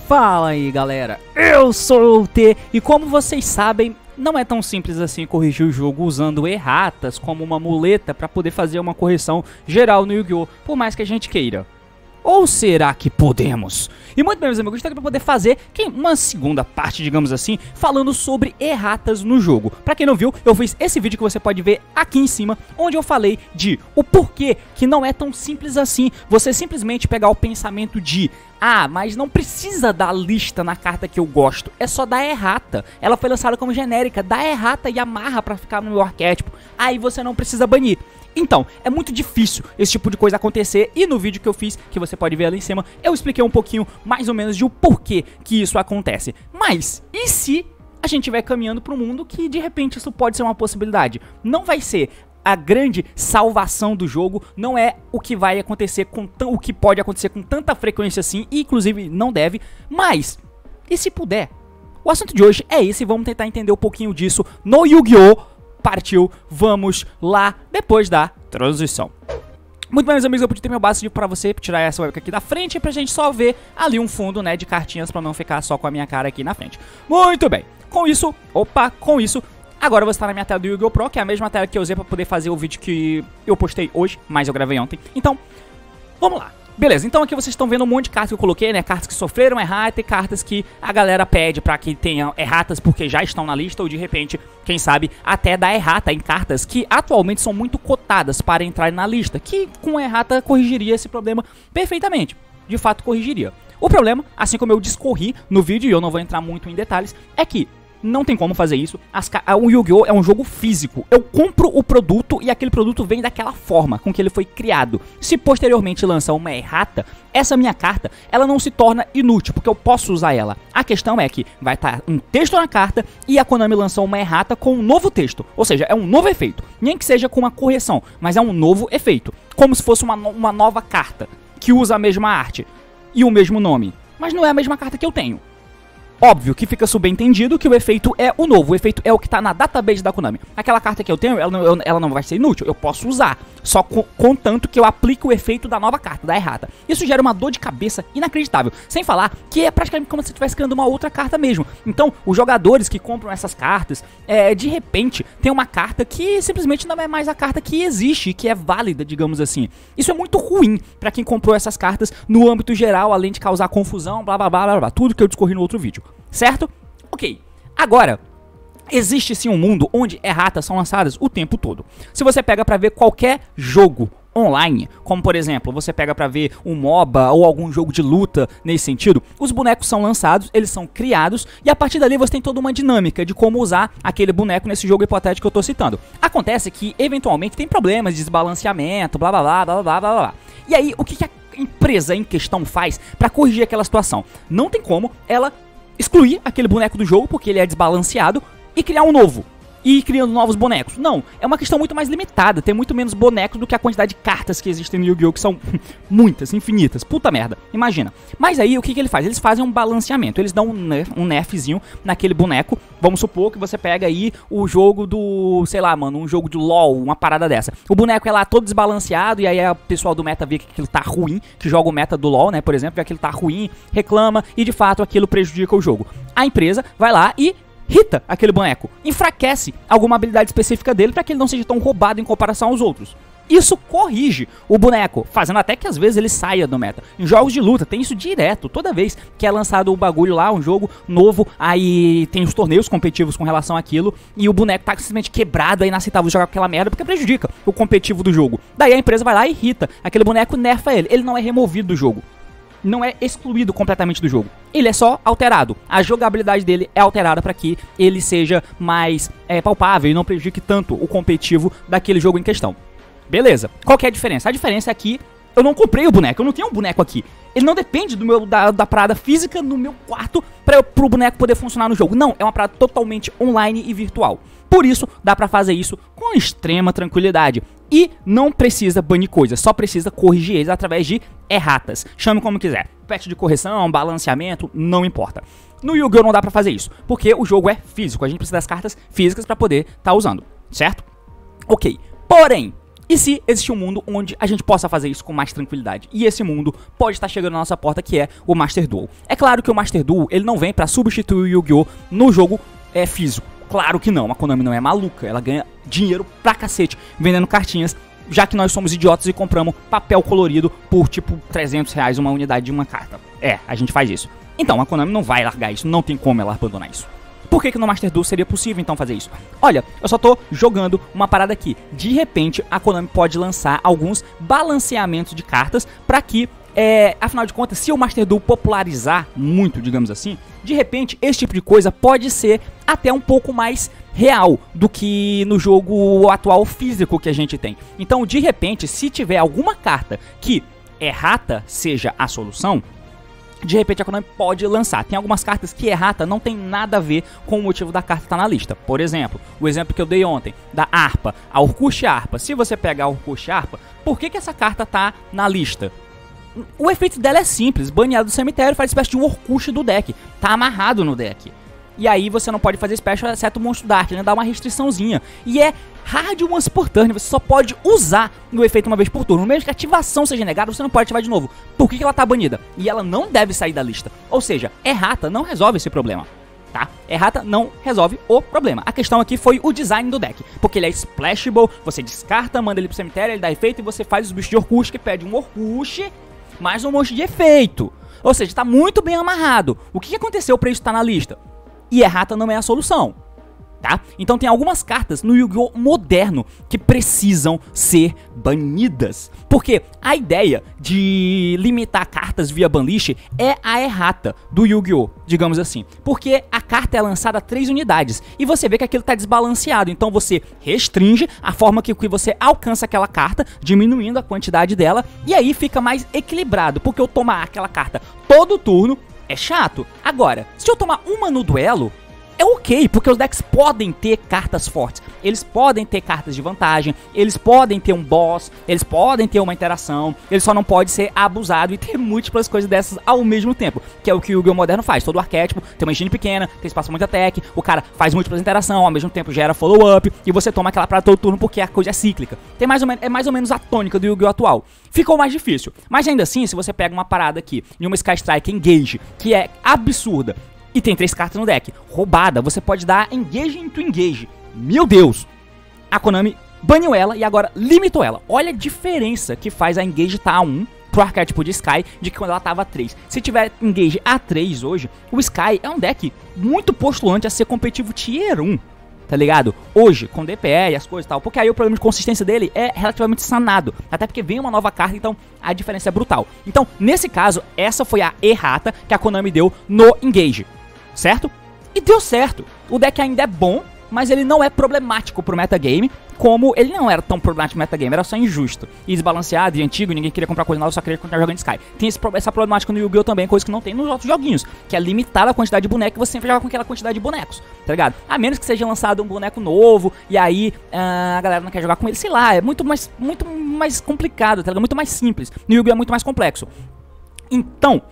Fala aí galera, eu sou o T e como vocês sabem, não é tão simples assim corrigir o jogo usando erratas como uma muleta para poder fazer uma correção geral no Yu-Gi-Oh! Por mais que a gente queira. Ou será que podemos? E muito bem, meus amigos, estou aqui para poder fazer uma segunda parte, digamos assim, falando sobre erratas no jogo. Para quem não viu, eu fiz esse vídeo que você pode ver aqui em cima, onde eu falei de o porquê que não é tão simples assim você simplesmente pegar o pensamento de mas não precisa dar lista na carta que eu gosto, é só dar errata. Ela foi lançada como genérica, dá errata e amarra pra ficar no meu arquétipo, aí você não precisa banir. Então, é muito difícil esse tipo de coisa acontecer e no vídeo que eu fiz, que você pode ver ali em cima, eu expliquei um pouquinho mais ou menos de o porquê que isso acontece. Mas, e se a gente estiver caminhando para um mundo que de repente isso pode ser uma possibilidade? Não vai ser a grande salvação do jogo, não é o que vai acontecer o que pode acontecer com tanta frequência assim, e inclusive não deve, mas e se puder? O assunto de hoje é esse, vamos tentar entender um pouquinho disso no Yu-Gi-Oh! Partiu, vamos lá depois da transição. Muito bem, meus amigos, eu podia ter meu básico pra você tirar essa webcam aqui da frente pra gente só ver ali um fundo, né, de cartinhas pra não ficar só com a minha cara aqui na frente. Muito bem, com isso, agora eu vou estar na minha tela do Yu-Gi-Oh! Pro, que é a mesma tela que eu usei pra poder fazer o vídeo que eu postei hoje, mas eu gravei ontem. Então, vamos lá. Beleza, então aqui vocês estão vendo um monte de cartas que eu coloquei, né, cartas que sofreram errata e cartas que a galera pede pra que tenham erratas porque já estão na lista ou de repente, quem sabe, até dar errata em cartas que atualmente são muito cotadas para entrar na lista, que com errata corrigiria esse problema perfeitamente, de fato corrigiria. O problema, assim como eu discorri no vídeo e eu não vou entrar muito em detalhes, é que não tem como fazer isso. O Yu-Gi-Oh! É um jogo físico. Eu compro o produto e aquele produto vem daquela forma com que ele foi criado. Se posteriormente lança uma errata, essa minha carta, ela não se torna inútil, porque eu posso usar ela. A questão é que vai estar um texto na carta e a Konami lançou uma errata com um novo texto. Ou seja, é um novo efeito. Nem que seja com uma correção, mas é um novo efeito. Como se fosse uma nova carta, que usa a mesma arte e o mesmo nome. Mas não é a mesma carta que eu tenho. Óbvio que fica subentendido que o efeito é o novo, o efeito é o que tá na database da Konami. Aquela carta que eu tenho, ela não vai ser inútil, eu posso usar, só contanto que eu aplique o efeito da nova carta, da errata. Isso gera uma dor de cabeça inacreditável, sem falar que é praticamente como se você estivesse criando uma outra carta mesmo. Então, os jogadores que compram essas cartas, de repente, tem uma carta que simplesmente não é mais a carta que existe, que é válida, digamos assim. Isso é muito ruim pra quem comprou essas cartas no âmbito geral, além de causar confusão, blá blá blá blá blá, tudo que eu discorri no outro vídeo. Certo? Ok. Agora, existe sim um mundo onde erratas são lançadas o tempo todo. Se você pega pra ver qualquer jogo online, como por exemplo, você pega pra ver um MOBA ou algum jogo de luta nesse sentido, os bonecos são lançados, eles são criados e a partir dali você tem toda uma dinâmica de como usar aquele boneco nesse jogo hipotético que eu tô citando. Acontece que eventualmente tem problemas de desbalanceamento, blá blá blá blá blá blá blá. E aí, o que a empresa em questão faz pra corrigir aquela situação? Não tem como ela excluir aquele boneco do jogo porque ele é desbalanceado e criar um novo. E ir criando novos bonecos. Não, é uma questão muito mais limitada. Tem muito menos bonecos do que a quantidade de cartas que existem no Yu-Gi-Oh! Que são muitas, infinitas. Puta merda, imagina. Mas aí, o que ele faz? Eles fazem um balanceamento. Eles dão um nerfzinho naquele boneco. Vamos supor que você pega aí o jogo do, sei lá, mano, um jogo de LoL, uma parada dessa. O boneco é lá todo desbalanceado e aí o pessoal do meta vê que aquilo tá ruim, que joga o meta do LoL, né, por exemplo, vê que aquilo tá ruim, reclama e de fato aquilo prejudica o jogo. A empresa vai lá e irrita aquele boneco, enfraquece alguma habilidade específica dele para que ele não seja tão roubado em comparação aos outros. Isso corrige o boneco, fazendo até que às vezes ele saia do meta. Em jogos de luta tem isso direto, toda vez que é lançado um bagulho lá, um jogo novo, aí tem os torneios competitivos com relação àquilo, e o boneco tá simplesmente quebrado, é inaceitável jogar com aquela merda porque prejudica o competitivo do jogo. Daí a empresa vai lá e irrita aquele boneco, nerfa ele não é removido do jogo. Não é excluído completamente do jogo. Ele é só alterado. A jogabilidade dele é alterada para que ele seja mais palpável e não prejudique tanto o competitivo daquele jogo em questão. Beleza. Qual que é a diferença? A diferença é que Eu não comprei o boneco, eu não tenho um boneco aqui. Ele não depende da parada física no meu quarto pro boneco poder funcionar no jogo. Não, é uma parada totalmente online e virtual. Por isso, dá pra fazer isso com extrema tranquilidade. E não precisa banir coisas, só precisa corrigir eles através de erratas. Chame como quiser. Patch de correção, balanceamento, não importa. No Yu-Gi-Oh! Não dá pra fazer isso, porque o jogo é físico. A gente precisa das cartas físicas pra poder estar usando, certo? Ok, porém, e se existir um mundo onde a gente possa fazer isso com mais tranquilidade? E esse mundo pode estar chegando na nossa porta, que é o Master Duel. É claro que o Master Duel, ele não vem pra substituir o Yu-Gi-Oh! No jogo físico. Claro que não, a Konami não é maluca, ela ganha dinheiro pra cacete vendendo cartinhas, já que nós somos idiotas e compramos papel colorido por tipo 300 reais uma unidade de uma carta. A gente faz isso. Então a Konami não vai largar isso, não tem como ela abandonar isso. Por que no Master Duel seria possível então fazer isso? Olha, eu só tô jogando uma parada aqui. De repente a Konami pode lançar alguns balanceamentos de cartas pra que, afinal de contas, se o Master Duel popularizar muito, digamos assim, de repente esse tipo de coisa pode ser até um pouco mais real do que no jogo atual físico que a gente tem. Então, de repente, se tiver alguma carta que errata seja a solução, de repente a Konami pode lançar. Tem algumas cartas que errata não tem nada a ver com o motivo da carta estar na lista. Por exemplo, o exemplo que eu dei ontem, da Harpa, a Urkush Harpa. Se você pegar a Urkush Harpa, por que essa carta tá na lista? O efeito dela é simples, baneado do cemitério, faz espécie de um Urkush do deck. Tá amarrado no deck. E aí você não pode fazer special exceto o Monstro Dark, né? Dá uma restriçãozinha. E é hard once per turn, você só pode usar o efeito uma vez por turno. Mesmo que a ativação seja negada, você não pode ativar de novo. Por que ela tá banida? E ela não deve sair da lista. Ou seja, errata não resolve esse problema, tá? Errata não resolve o problema. A questão aqui foi o design do deck, porque ele é splashable, você descarta, manda ele pro cemitério, ele dá efeito e você faz os bichos de Urkush, que pede um Urkush mais um monstro de efeito. Ou seja, tá muito bem amarrado. O que aconteceu pra isso estar na lista? E errata não é a solução, tá? Então tem algumas cartas no Yu-Gi-Oh! Moderno que precisam ser banidas. Porque a ideia de limitar cartas via banlist é a errata do Yu-Gi-Oh! Digamos assim. Porque a carta é lançada a 3 unidades e você vê que aquilo tá desbalanceado. Então você restringe a forma que você alcança aquela carta, diminuindo a quantidade dela. E aí fica mais equilibrado. Porque eu tomar aquela carta todo turno é chato. Agora, se eu tomar uma no duelo, é ok, porque os decks podem ter cartas fortes, eles podem ter cartas de vantagem, eles podem ter um boss, eles podem ter uma interação, ele só não pode ser abusado e ter múltiplas coisas dessas ao mesmo tempo, que é o que o Yu-Gi-Oh! Moderno faz. Todo arquétipo tem uma engine pequena, tem espaço para muita tech, o cara faz múltiplas interações, ao mesmo tempo gera follow-up, e você toma aquela parada todo turno porque a coisa é cíclica. É mais ou menos a tônica do Yu-Gi-Oh! Atual. Ficou mais difícil, mas ainda assim, se você pega uma parada aqui, de uma Sky Strike Engage, que é absurda, e tem 3 cartas no deck, roubada, você pode dar Engage into Engage. Meu Deus! A Konami baniu ela e agora limitou ela. Olha a diferença que faz a Engage tá a 1 pro arquétipo de Sky de que quando ela tava a 3. Se tiver Engage a 3 hoje, o Sky é um deck muito postulante a ser competitivo Tier 1. Tá ligado? Hoje, com DPE e as coisas e tal, porque aí o problema de consistência dele é relativamente sanado, até porque vem uma nova carta, então a diferença é brutal. Então, nesse caso, essa foi a errata que a Konami deu no Engage, certo? E deu certo. O deck ainda é bom, mas ele não é problemático pro metagame, como ele não era tão problemático no metagame, era só injusto. E desbalanceado e antigo, ninguém queria comprar coisa nova, só queria continuar jogando Sky. Tem essa problemática no Yu-Gi-Oh! Também, coisa que não tem nos outros joguinhos, que é limitar a quantidade de bonecos e você sempre joga com aquela quantidade de bonecos, tá ligado? A menos que seja lançado um boneco novo, e aí a galera não quer jogar com ele, sei lá, é muito mais complicado, tá ligado? Muito mais simples. No Yu-Gi-Oh! É muito mais complexo. Então,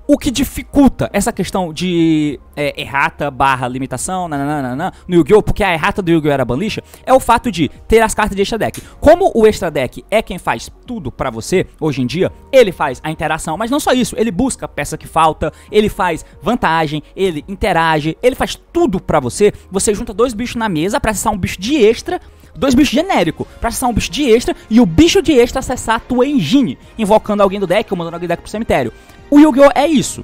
o que dificulta essa questão de errata barra limitação no Yu-Gi-Oh! Porque a errata do Yu-Gi-Oh! Era banlist, é o fato de ter as cartas de extra deck. Como o extra deck é quem faz tudo pra você, hoje em dia, ele faz a interação, mas não só isso, ele busca a peça que falta, ele faz vantagem, ele interage, ele faz tudo pra você. Você junta 2 bichos na mesa pra acessar um bicho de extra, 2 bichos genéricos pra acessar um bicho de extra, e o bicho de extra acessar a tua engine, invocando alguém do deck ou mandando alguém do deck pro cemitério. O Yu-Gi-Oh! É isso.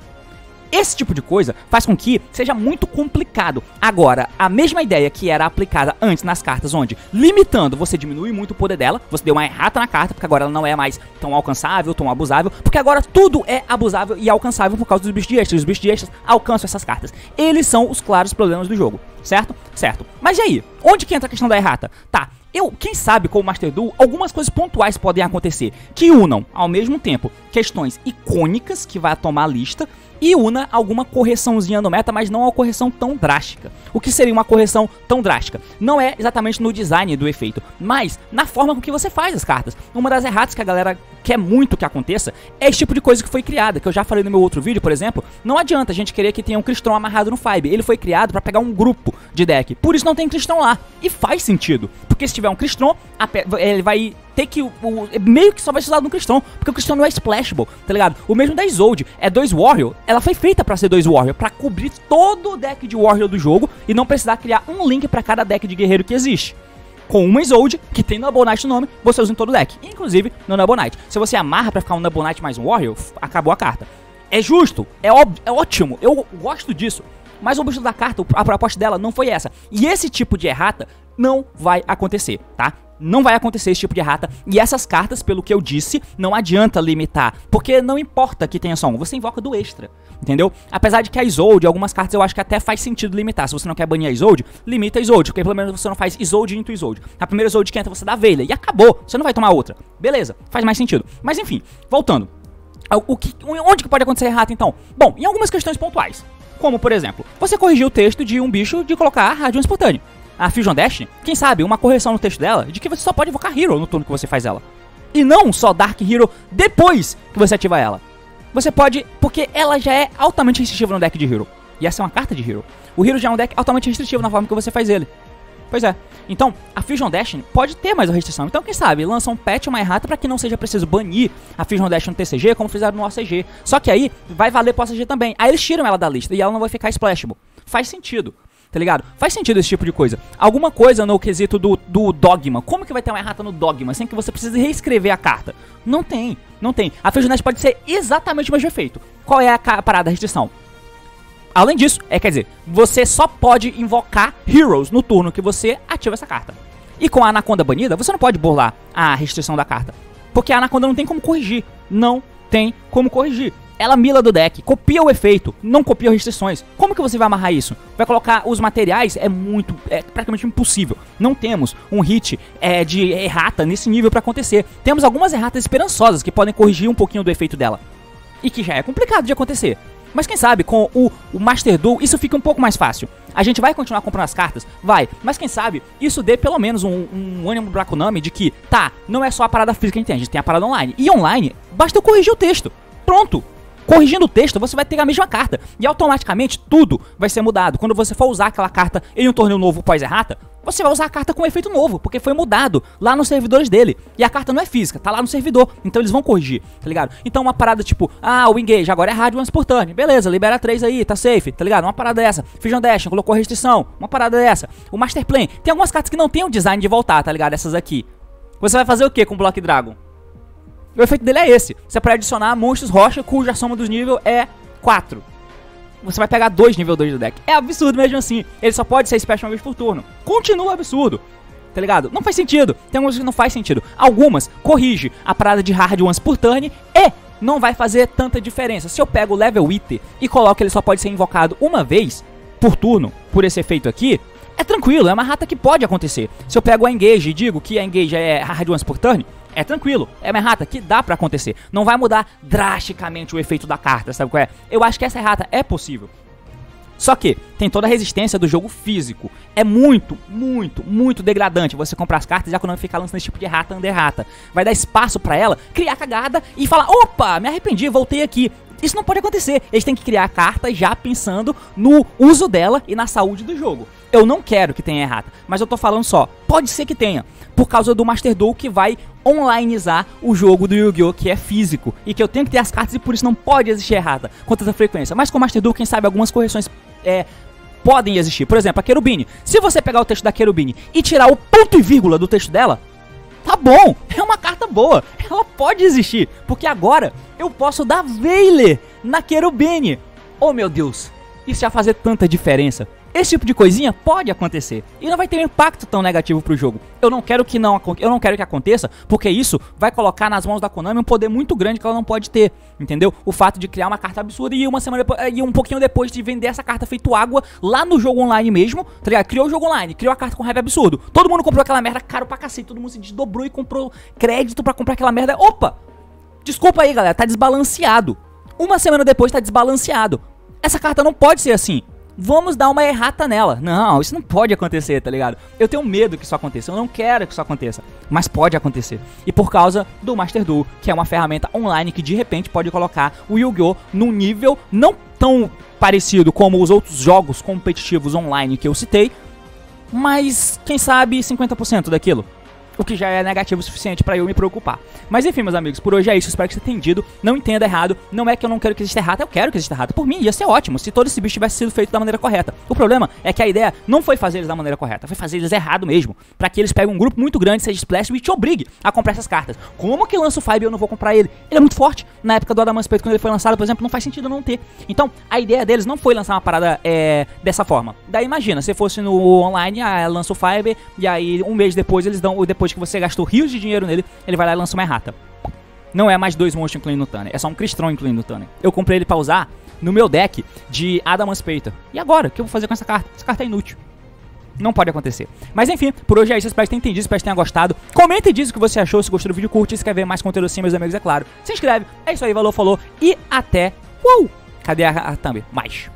Esse tipo de coisa faz com que seja muito complicado. Agora, a mesma ideia que era aplicada antes nas cartas, onde limitando você diminui muito o poder dela, você deu uma errata na carta, porque agora ela não é mais tão alcançável, tão abusável, porque agora tudo é abusável e alcançável por causa dos bichos de extras. Os bichos de extras alcançam essas cartas. Eles são os claros problemas do jogo, certo? Certo. Mas e aí? Onde que entra a questão da errata? Tá, Quem sabe com o Master Duel, algumas coisas pontuais podem acontecer que unam, ao mesmo tempo, questões icônicas que vai tomar a lista e una alguma correçãozinha no meta, mas não uma correção tão drástica. O que seria uma correção tão drástica? Não é exatamente no design do efeito, mas na forma com que você faz as cartas. Uma das erratas que a galera quer muito que aconteça é esse tipo de coisa que foi criada, que eu já falei no meu outro vídeo, por exemplo. Não adianta a gente querer que tenha um Crystron amarrado no Fibe. Ele foi criado pra pegar um grupo de deck, por isso não tem Crystron lá. E faz sentido, porque se tiver um Crystron, ele vai ter que... meio que só vai ser usado no Crystron, porque o Crystron não é splashable, tá ligado? O mesmo da Isolde, é 2 Warrior, ela foi feita pra ser 2 Warrior, pra cobrir todo o deck de Warrior do jogo e não precisar criar um link pra cada deck de guerreiro que existe. Com uma Isolde, que tem Noble Knight no nome, você usa em todo o deck, inclusive no Noble Knight. Se você amarra pra ficar um Noble Knight mais um Warrior, acabou a carta. É justo, é ótimo, eu gosto disso. Mas o objetivo da carta, a proposta dela não foi essa. E esse tipo de errata não vai acontecer, tá? Não vai acontecer esse tipo de errata. E essas cartas, pelo que eu disse, não adianta limitar. Porque não importa que tenha só um, você invoca do extra, entendeu? Apesar de que a Isolde, algumas cartas eu acho que até faz sentido limitar. Se você não quer banir a Isolde, limita a Isolde. Porque pelo menos você não faz Isolde into Isolde. A primeira Isolde que entra você dá Veiley e acabou. Você não vai tomar outra. Beleza, faz mais sentido. Mas enfim, voltando. Onde que pode acontecer errata então? Bom, em algumas questões pontuais. Como, por exemplo, você corrigiu o texto de um bicho de colocar Radiant espontâneo. A Fusion Dash, quem sabe, uma correção no texto dela de que você só pode invocar Hero no turno que você faz ela. E não só Dark Hero depois que você ativa ela. Você pode, porque ela já é altamente restritiva no deck de Hero. E essa é uma carta de Hero. O Hero já é um deck altamente restritivo na forma que você faz ele. Pois é. Então, a Fusion Dash pode ter mais uma restrição. Então, quem sabe, lança um patch, uma errata, pra que não seja preciso banir a Fusion Dash no TCG, como fizeram no OCG. Só que aí, vai valer pro OCG também. Aí eles tiram ela da lista e ela não vai ficar splashable. Faz sentido, tá ligado? Faz sentido esse tipo de coisa. Alguma coisa no quesito do Dogma. Como que vai ter uma errata no Dogma, sem que você precise reescrever a carta? Não tem, não tem. A Fusion Dash pode ser exatamente o mesmo efeito. Qual é a parada da restrição? Além disso, quer dizer, você só pode invocar Heroes no turno que você ativa essa carta. E com a Anaconda banida, você não pode burlar a restrição da carta. Porque a Anaconda não tem como corrigir. Não tem como corrigir. Ela mila do deck, copia o efeito, não copia restrições. Como que você vai amarrar isso? Vai colocar os materiais? É praticamente impossível. Não temos um hit de errata nesse nível pra acontecer. Temos algumas erratas esperançosas que podem corrigir um pouquinho do efeito dela. E que já é complicado de acontecer. Mas quem sabe, com o Master Duel, isso fica um pouco mais fácil. A gente vai continuar comprando as cartas? Vai. Mas quem sabe, isso dê pelo menos um ânimo pra Konami de que, tá, não é só a parada física que a gente tem a parada online. E online, basta eu corrigir o texto. Pronto. Corrigindo o texto, você vai ter a mesma carta. E automaticamente, tudo vai ser mudado. Quando você for usar aquela carta em um torneio novo pós-errata, você vai usar a carta com efeito novo, porque foi mudado lá nos servidores dele. E a carta não é física, tá lá no servidor. Então eles vão corrigir, tá ligado? Então uma parada tipo, o Engage agora é rádio once por turn. Beleza, libera 3 aí, tá safe, tá ligado? Uma parada dessa. Fusion Dash, colocou restrição. Uma parada dessa. O Master Plan. Tem algumas cartas que não tem o design de voltar, tá ligado? Essas aqui. Você vai fazer o que com o Block Dragon? O efeito dele é esse. Você pode adicionar monstros rocha cuja soma dos níveis é 4. Você vai pegar 2 nível 2 do deck. É absurdo mesmo assim. Ele só pode ser special uma vez por turno. Continua absurdo. Tá ligado? Não faz sentido. Tem algumas que não faz sentido. Algumas corrige a parada de hard once por turn e não vai fazer tanta diferença. Se eu pego o level Iter e coloco que ele só pode ser invocado uma vez por turno, por esse efeito aqui, é tranquilo, é uma rata que pode acontecer. Se eu pego a Engage e digo que a Engage é hard once por turn, é tranquilo, é uma errata que dá pra acontecer. Não vai mudar drasticamente o efeito da carta, sabe qual é? Eu acho que essa errata é possível. Só que tem toda a resistência do jogo físico. É muito, muito, muito degradante você comprar as cartas e a Konami ficar lançando esse tipo de errata under-errata. Vai dar espaço pra ela criar cagada e falar, opa, me arrependi, voltei aqui. Isso não pode acontecer. Eles têm que criar a carta já pensando no uso dela e na saúde do jogo. Eu não quero que tenha errata, mas eu tô falando só, pode ser que tenha, por causa do Master Duel que vai onlineizar o jogo do Yu-Gi-Oh! Que é físico, e que eu tenho que ter as cartas e por isso não pode existir errata com tanta frequência. Mas com o Master Duel, quem sabe algumas correções podem existir. Por exemplo, a Cherubine. Se você pegar o texto da Cherubine e tirar o ponto e vírgula do texto dela, tá bom, é uma carta boa, ela pode existir, porque agora eu posso dar Veiley na Cherubine. Oh meu Deus, isso ia fazer tanta diferença. Esse tipo de coisinha pode acontecer e não vai ter um impacto tão negativo pro jogo. Eu não quero que aconteça, porque isso vai colocar nas mãos da Konami um poder muito grande que ela não pode ter, entendeu? O fato de criar uma carta absurda e uma semana depois, e um pouquinho depois de vender essa carta feito água lá no jogo online mesmo, tá ligado? Criou o jogo online, criou a carta com heavy absurdo. Todo mundo comprou aquela merda caro pra cacete, todo mundo se desdobrou e comprou crédito pra comprar aquela merda. Opa! Desculpa aí, galera, tá desbalanceado. Uma semana depois tá desbalanceado. Essa carta não pode ser assim. Vamos dar uma errata nela. Não, isso não pode acontecer, tá ligado? Eu tenho medo que isso aconteça, eu não quero que isso aconteça, mas pode acontecer. E por causa do Master Duel, que é uma ferramenta online que de repente pode colocar o Yu-Gi-Oh! Num nível não tão parecido como os outros jogos competitivos online que eu citei, mas quem sabe 50% daquilo. O que já é negativo o suficiente pra eu me preocupar. Mas enfim, meus amigos, por hoje é isso. Espero que você tenha entendido. Não entenda errado. Não é que eu não quero que exista errata, eu quero que exista errata. Por mim, ia ser ótimo se todo esse bicho tivesse sido feito da maneira correta. O problema é que a ideia não foi fazer eles da maneira correta, foi fazer eles errado mesmo. Pra que eles peguem um grupo muito grande, seja Splash, e te obrigue a comprar essas cartas. Como que lança o Five e eu não vou comprar ele? Ele é muito forte. Na época do Adamantium, quando ele foi lançado, por exemplo, não faz sentido não ter. Então, a ideia deles não foi lançar uma parada dessa forma. Daí imagina, se fosse no online, lança o Five, e aí um mês depois eles dão, depois que você gastou rios de dinheiro nele, ele vai lá e lança uma errata. Não é mais 2 monstros incluindo o Tanner, é só um Crystron incluindo o Tanner. Eu comprei ele pra usar no meu deck de Adamantium. E agora? O que eu vou fazer com essa carta? Essa carta é inútil. Não pode acontecer. Mas enfim, por hoje é isso. Espero que tenha entendido, espero que tenha gostado. Comenta e diz o que você achou. Se gostou do vídeo, curte. Se quer ver mais conteúdo assim, meus amigos, é claro. Se inscreve. É isso aí, valeu, falou. E até... Cadê a thumb? Mais.